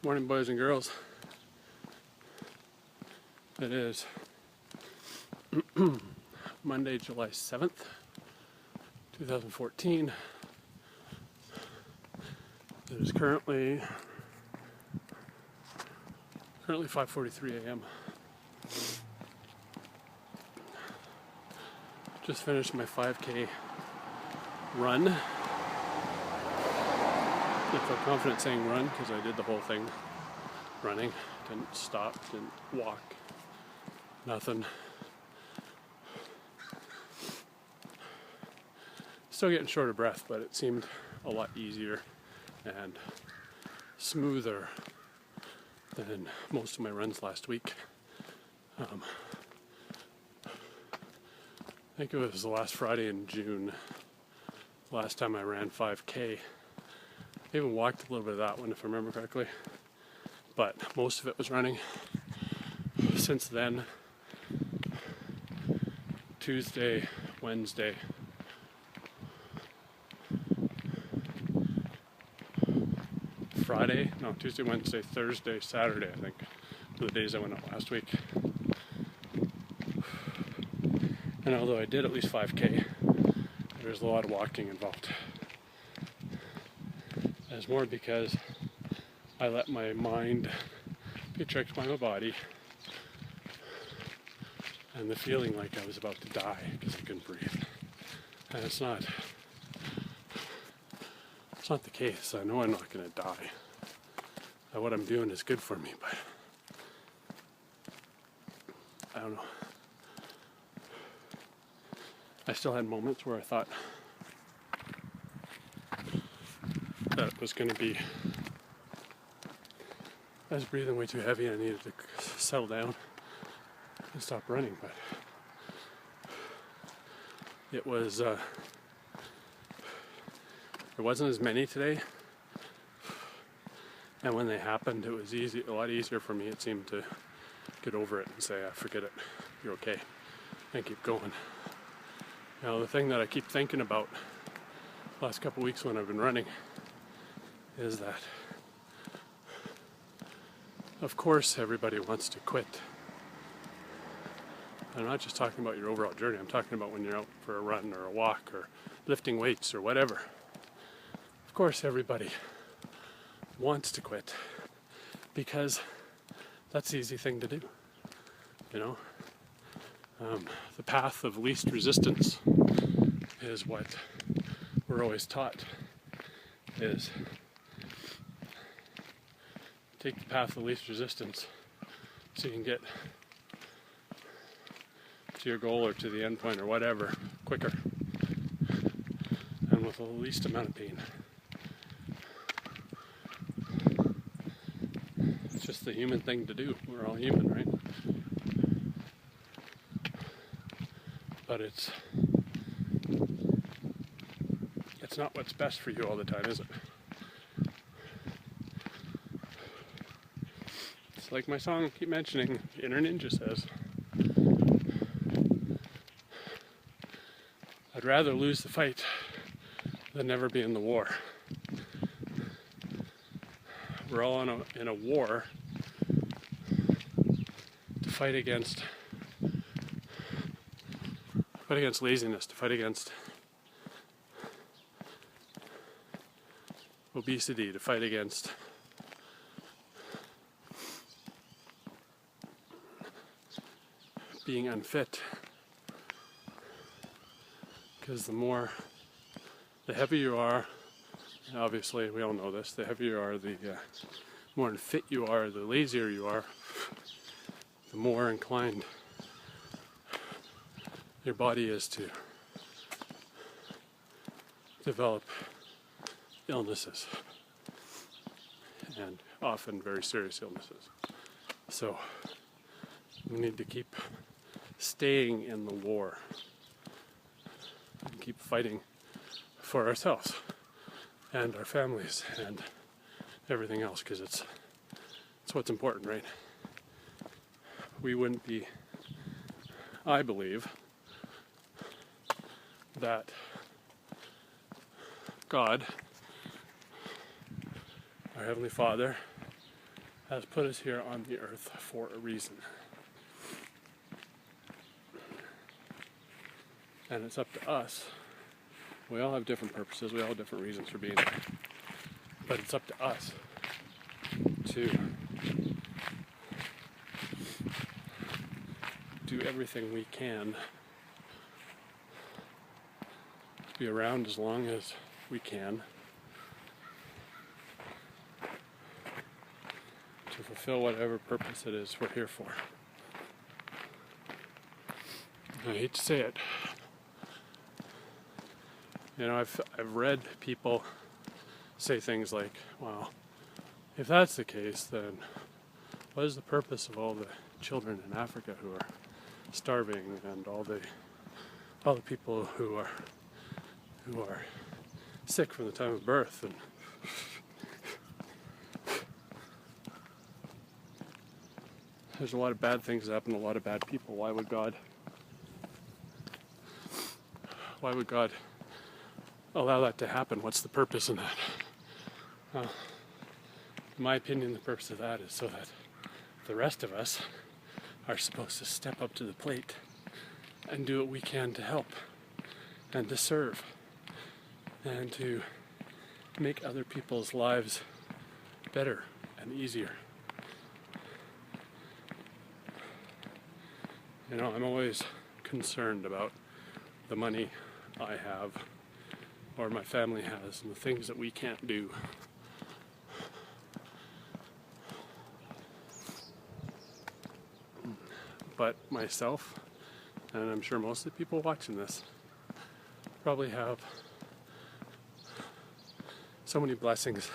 Morning, boys and girls. It is Monday, July 7th, 2014. It is currently 5:43 a.m. Just finished my 5K run. I feel confident saying run because I did the whole thing running. Didn't stop, didn't walk, nothing. Still getting short of breath, but it seemed a lot easier and smoother than most of my runs last week. I think it was the last Friday in June, last time I ran 5K. I even walked a little bit of that one, if I remember correctly, but most of it was running. Since then, Tuesday, Wednesday, Tuesday, Wednesday, Thursday, Saturday, I think, were the days I went out last week. And although I did at least 5K, there's a lot of walking involved. It's more because I let my mind be tricked by my body and the feeling like I was about to die because I couldn't breathe. And it's not the case. I know I'm not going to die. What I'm doing is good for me, but I don't know. I still had moments where I thought that it was going to be, I was breathing way too heavy and I needed to settle down and stop running, but it was, there wasn't as many today, and when they happened it was a lot easier for me, it seemed, to get over it and say, forget it, you're okay, and keep going. Now the thing that I keep thinking about the last couple weeks when I've been running is that, of course, everybody wants to quit. I'm not just talking about your overall journey, I'm talking about when you're out for a run or a walk or lifting weights or whatever. Of course, everybody wants to quit because that's the easy thing to do, you know? The path of least resistance is what we're always taught, is take the path of least resistance so you can get to your goal or to the end point or whatever quicker and with the least amount of pain. It's just the human thing to do. We're all human, right? But it's not what's best for you all the time, is it? It's like my song I keep mentioning, Inner Ninja says, I'd rather lose the fight than never be in the war. We're all in a war to fight against laziness, to fight against obesity, to fight against being unfit. Because the heavier you are, obviously we all know this, the heavier you are, the more unfit you are, the lazier you are, the more inclined your body is to develop illnesses, and often very serious illnesses. So we need to keep staying in the war and keep fighting for ourselves and our families and everything else, because it's what's important, right? We wouldn't be, I believe, that God, our Heavenly Father, has put us here on the earth for a reason. And it's up to us. We all have different purposes, we all have different reasons for being here. But it's up to us to do everything we can to be around as long as we can to fulfill whatever purpose it is we're here for. I hate to say it. You know, I've read people say things like, well, if that's the case, then what is the purpose of all the children in Africa who are starving and all the people who are sick from the time of birth? And there's a lot of bad things that happen to a lot of bad people. Why would God allow that to happen? What's the purpose in that? In my opinion, the purpose of that is so that the rest of us are supposed to step up to the plate and do what we can to help and to serve and to make other people's lives better and easier. You know, I'm always concerned about the money I have or my family has and the things that we can't do. But myself, and I'm sure most of the people watching this, probably have so many blessings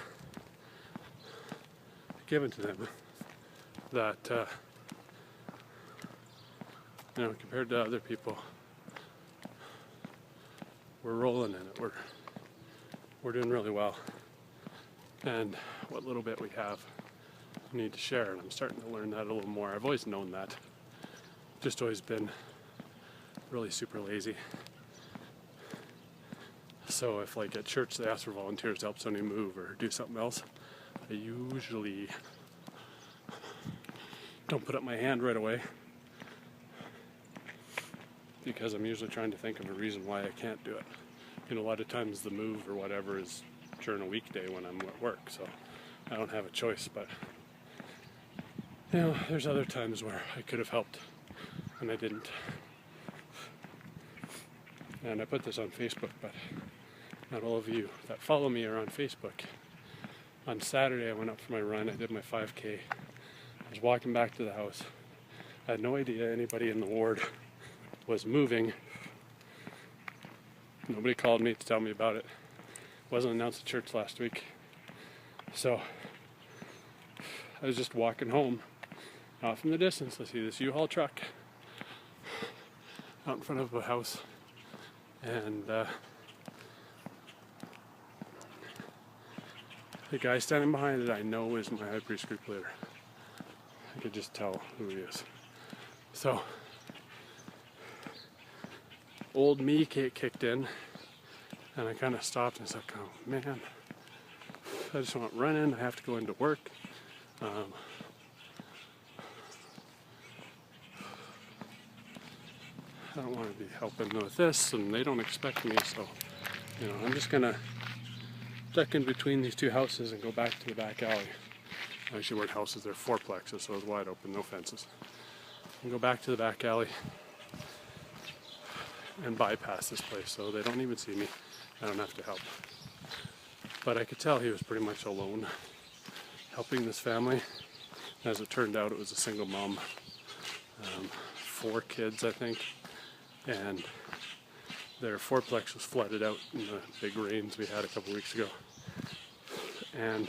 given to them that, you know, compared to other people, we're rolling in it. We're doing really well. And what little bit we have, we need to share. And I'm starting to learn that a little more. I've always known that. Just always been really super lazy. So if like at church they ask for volunteers to help somebody move or do something else, I usually don't put up my hand right away because I'm usually trying to think of a reason why I can't do it. You know, a lot of times the move or whatever is during a weekday when I'm at work, so I don't have a choice. But you know, there's other times where I could have helped and I didn't. And I put this on Facebook, but not all of you that follow me are on Facebook. On Saturday I went up for my run, I did my 5K. I was walking back to the house. I had no idea anybody in the ward was moving. Nobody called me to tell me about it. It wasn't announced at church last week. So I was just walking home. Off in the distance I see this U-Haul truck out in front of a house, and the guy standing behind it I know is my High Priest group leader. I could just tell who he is. So old me kicked in, and I kind of stopped and was like, oh man, I just want running, I have to go into work. I don't want to be helping with this, and they don't expect me, so, you know, I'm just gonna duck in between these two houses and go back to the back alley. Actually, weren't houses, they're fourplexes, so it was wide open, no fences. And go back to the back alley and bypass this place, so they don't even see me. I don't have to help. But I could tell he was pretty much alone, helping this family. As it turned out, it was a single mom, 4 kids, I think. And their fourplex was flooded out in the big rains we had a couple weeks ago. And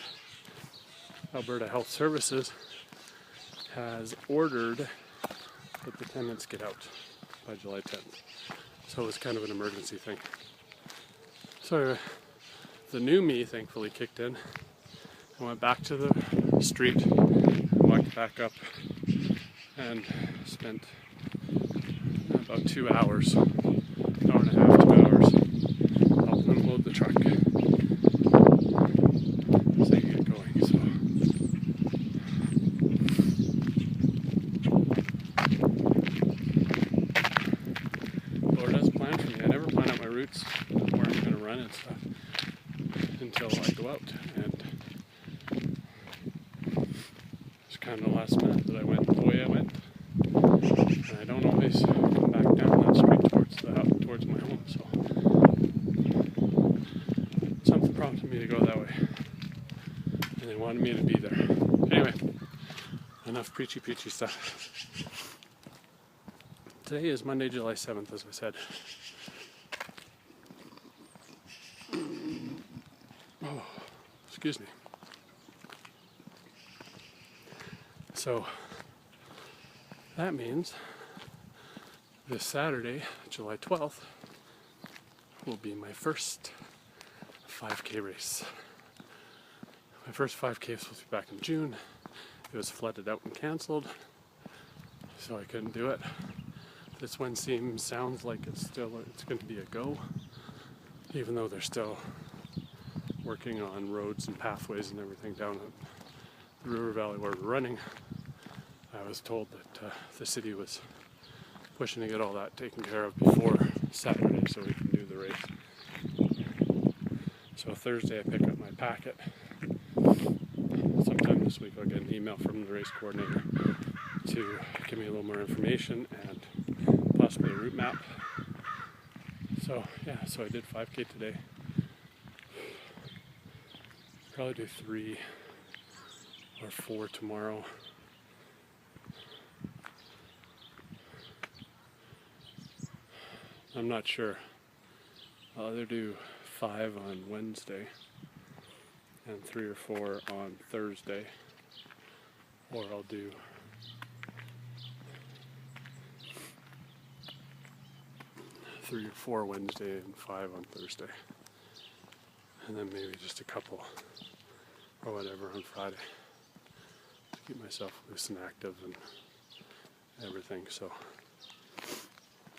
Alberta Health Services has ordered that the tenants get out by July 10th. So it was kind of an emergency thing. So the new me thankfully kicked in. I went back to the street, walked back up, and spent about 2 hours, hour and a half, 2 hours, helping unload the truck so you get going. So run and stuff until I go out. And it's kind of last minute that I went the way I went. And I don't always come back down that street towards my home, so something prompted me to go that way. And they wanted me to be there. Anyway, enough preachy stuff. Today is Monday, July 7th, as I said. Oh, excuse me. So, that means this Saturday, July 12th, will be my first 5K race. My first 5K was supposed to be back in June. It was flooded out and cancelled, so I couldn't do it. This one sounds like it's going to be a go, even though they're still working on roads and pathways and everything down the river valley where we're running. I was told that the city was pushing to get all that taken care of before Saturday so we can do the race. So Thursday I pick up my packet. Sometime this week I'll get an email from the race coordinator to give me a little more information and possibly a route map. So yeah, so I did 5K today. Probably do 3 or 4 tomorrow. I'm not sure. I'll either do 5 on Wednesday and 3 or 4 on Thursday, or I'll do 3 or 4 Wednesday and 5 on Thursday, and then maybe just a couple or whatever on Friday to keep myself loose and active and everything. So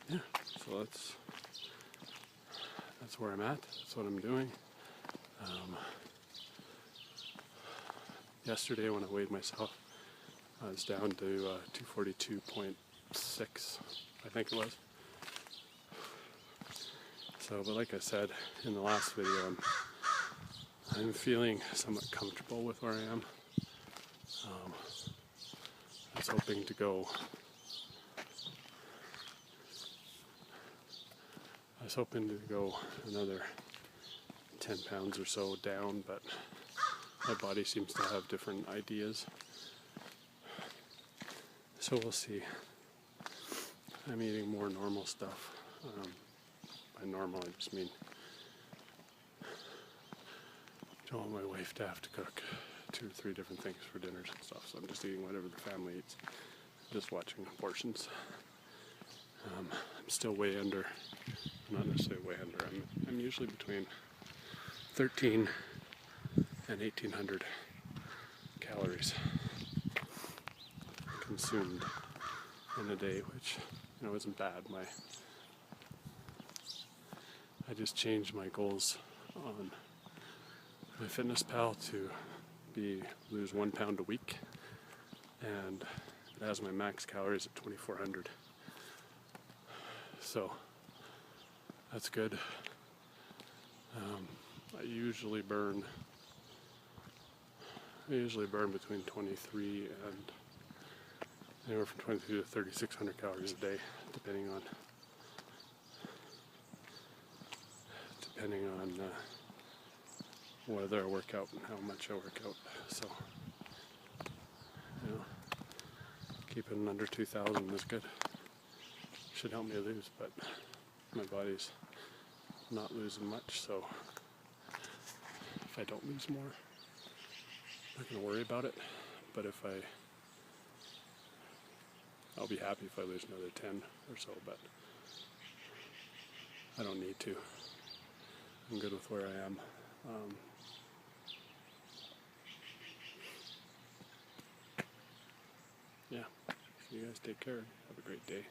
yeah, so that's where I'm at. That's what I'm doing. Yesterday when I weighed myself, I was down to 242.6, I think it was. So, but like I said in the last video, I'm feeling somewhat comfortable with where I am. I was hoping to go. Another 10 pounds or so down, but my body seems to have different ideas. So we'll see. I'm eating more normal stuff. By normal, I just mean I don't want my wife to have to cook 2 or 3 different things for dinners and stuff, so I'm just eating whatever the family eats. Just watching portions. I'm still way under, not necessarily way under, I'm usually between 13 and 1,800 calories consumed in a day, which, isn't bad. I just changed my goals on my FitnessPal to lose 1 pound a week, and it has my max calories at 2,400. So that's good. I usually burn between 23 and anywhere from 22 to 3,600 calories a day, depending on whether I work out and how much I work out. So, keeping under 2,000 is good. Should help me lose, but my body's not losing much, so if I don't lose more, I'm not going to worry about it. But I'll be happy if I lose another 10 or so, but I don't need to. I'm good with where I am. Yeah, so you guys take care. Have a great day.